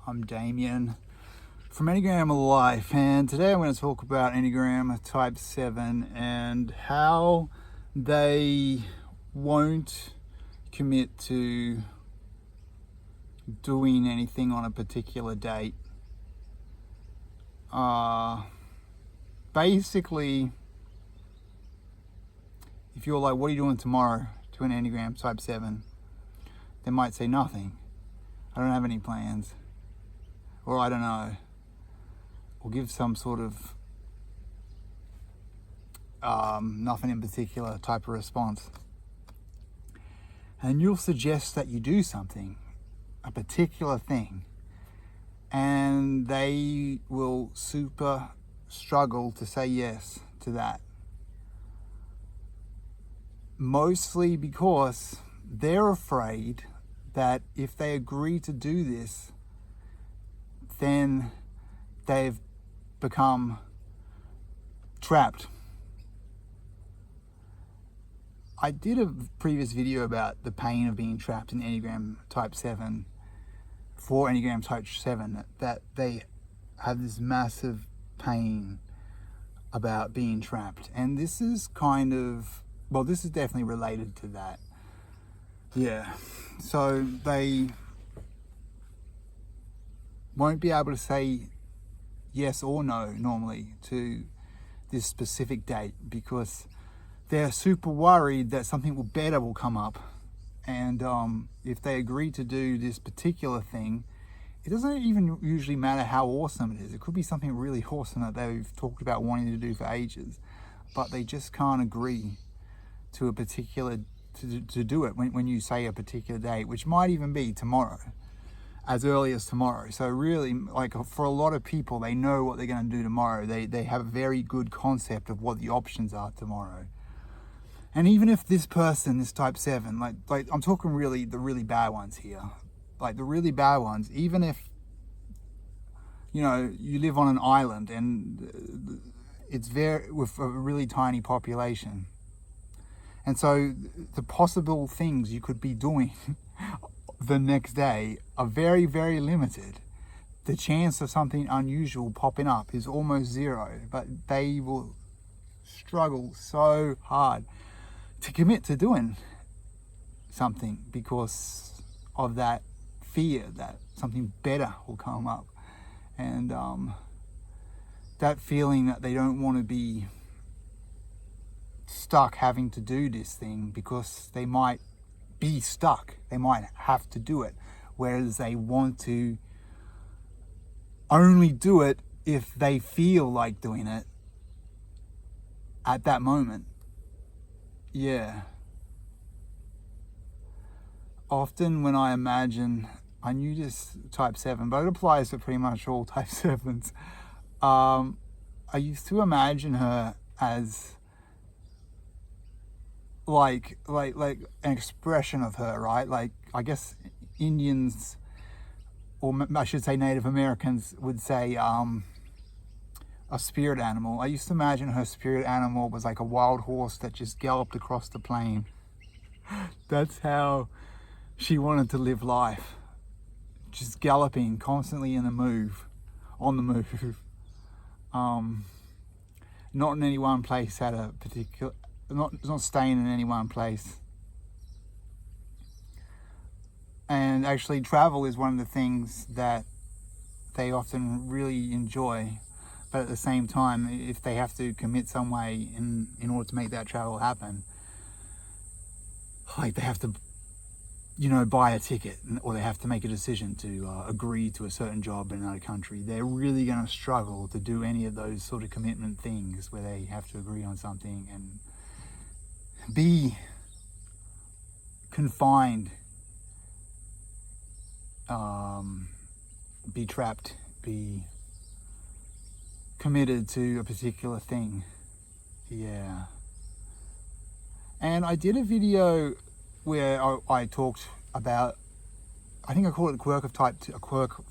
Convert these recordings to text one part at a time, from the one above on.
I'm Damien from Enneagram Life, and today I'm going to talk about Enneagram Type 7 and how they won't commit to doing anything on a particular date. Basically, if you're like, what are you doing tomorrow, to an Enneagram Type 7, they might say nothing. I don't have any plans. Or I don't know. Or give some sort of nothing in particular type of response. And you'll suggest that you do something, a particular thing, and they will super struggle to say yes to that. Mostly because they're afraid that if they agree to do this, then they've become trapped. I did a previous video about the pain of being trapped in Enneagram Type 7 for Enneagram Type 7, that they have this massive pain about being trapped. And this is this is definitely related to that. Yeah. So they won't be able to say yes or no normally to this specific date because they're super worried that something better will come up. And if they agree to do this particular thing, it doesn't even usually matter how awesome it is. It could be something really awesome that they've talked about wanting to do for ages, but they just can't agree to a particular to do it when you say a particular date, which might even be tomorrow, as early as tomorrow. So really, like, for a lot of people, they know what they're going to do tomorrow. They have a very good concept of what the options are tomorrow. And even if this person, this Type 7, like I'm talking really the really bad ones here, like the really bad ones, even if you live on an island and it's with a really tiny population. And so the possible things you could be doing the next day are very, very limited. The chance of something unusual popping up is almost zero, but they will struggle so hard to commit to doing something because of that fear that something better will come up. And that feeling that they don't want to be stuck having to do this thing because they might be stuck. They might have to do it, whereas they want to only do it if they feel like doing it at that moment. Yeah. Often when I knew this Type 7, but it applies to pretty much all Type 7s. I used to imagine her as like an expression of her, right? Like, I guess Indians, or I should say Native Americans, would say a spirit animal. I used to imagine her spirit animal was like a wild horse that just galloped across the plain. That's how she wanted to live life. Just galloping, constantly on the move. Not in any one place at a particular, not staying in any one place. And actually travel is one of the things that they often really enjoy. But at the same time, if they have to commit some way in order to make that travel happen, like they have to, buy a ticket, or they have to make a decision to agree to a certain job in another country, they're really going to struggle to do any of those sort of commitment things where they have to agree on something and be confined, be trapped, be committed to a particular thing. Yeah. And I did a video where I talked about, I think I call it a quirk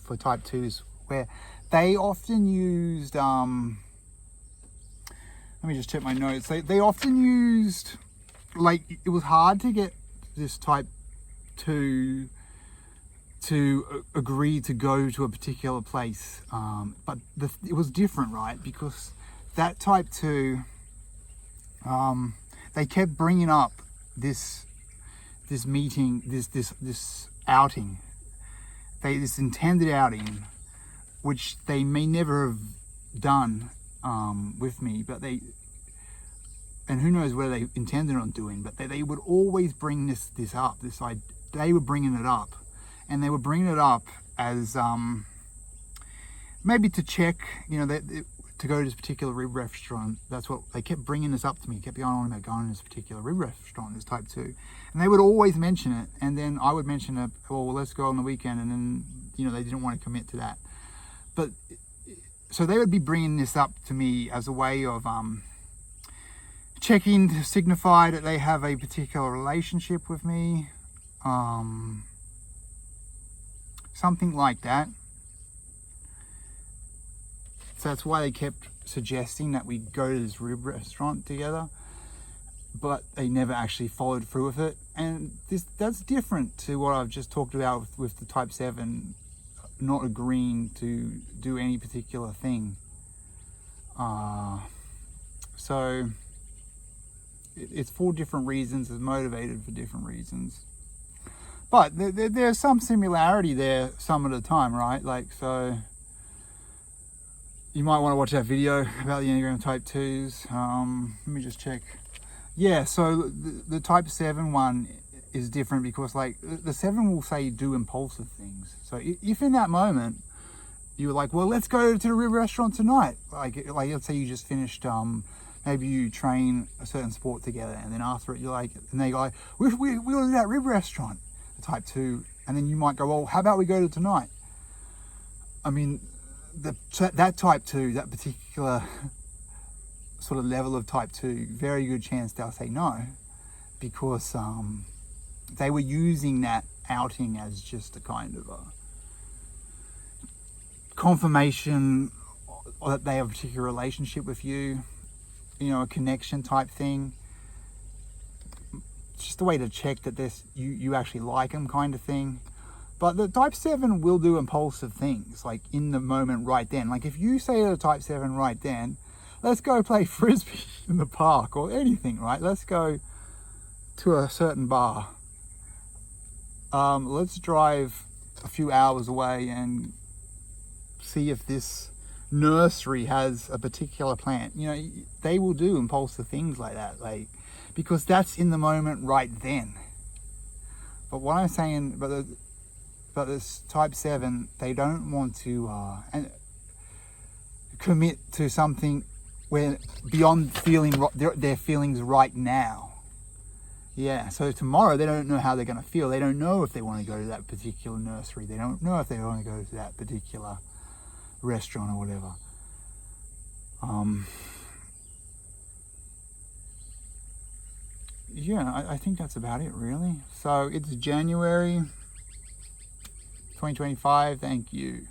for Type 2s, where they often used, let me just check my notes. They often used, like, it was hard to get this Type 2 to agree to go to a particular place. But it was different, right? Because that type 2, they kept bringing up this meeting, this outing, this intended outing, which they may never have done with me, but and who knows whether they intended on doing, but they would always bring this up. They were bringing it up, and they were bringing it up as maybe to check, to go to this particular rib restaurant. That's what they kept bringing this up to me. Kept going on about going to this particular rib restaurant, this type 2, and they would always mention it. And then I would mention it. Well, let's go on the weekend, and then they didn't want to commit to that. But so they would be bringing this up to me as a way of checking to signify that they have a particular relationship with me, something like that. So that's why they kept suggesting that we go to this rib restaurant together, but they never actually followed through with it. And that's different to what I've just talked about with the type 7 not agreeing to do any particular thing. So it's for different reasons, it's motivated for different reasons. But there's some similarity there some of the time, right? So you might want to watch that video about the Enneagram Type 2s. Let me just check. Yeah, so the Type 7 one is different because the 7 will say do impulsive things. So if in that moment you're like, well, let's go to the rib restaurant tonight. Like let's say you just finished, maybe you train a certain sport together, and then after it you're like, and they go, we'll do that rib restaurant, the Type 2, and then you might go, well, how about we go to tonight? I mean, that Type 2, that particular sort of level of Type 2, very good chance they'll say no, because they were using that outing as just a kind of a confirmation that they have a particular relationship with you, a connection type thing. It's just a way to check that you actually like them, kind of thing. But the Type 7 will do impulsive things, in the moment right then. If you say to the Type 7 right then, let's go play frisbee in the park or anything, right? Let's go to a certain bar. Let's drive a few hours away and see if this nursery has a particular plant. They will do impulsive things like that, because that's in the moment right then. But what I'm saying, but this Type 7, they don't want to commit to something where beyond feeling their feelings right now. Yeah, so tomorrow they don't know how they're going to feel. They don't know if they want to go to that particular nursery. They don't know if they want to go to that particular restaurant or whatever. Yeah, I think that's about it, really. So it's January 2025. Thank you.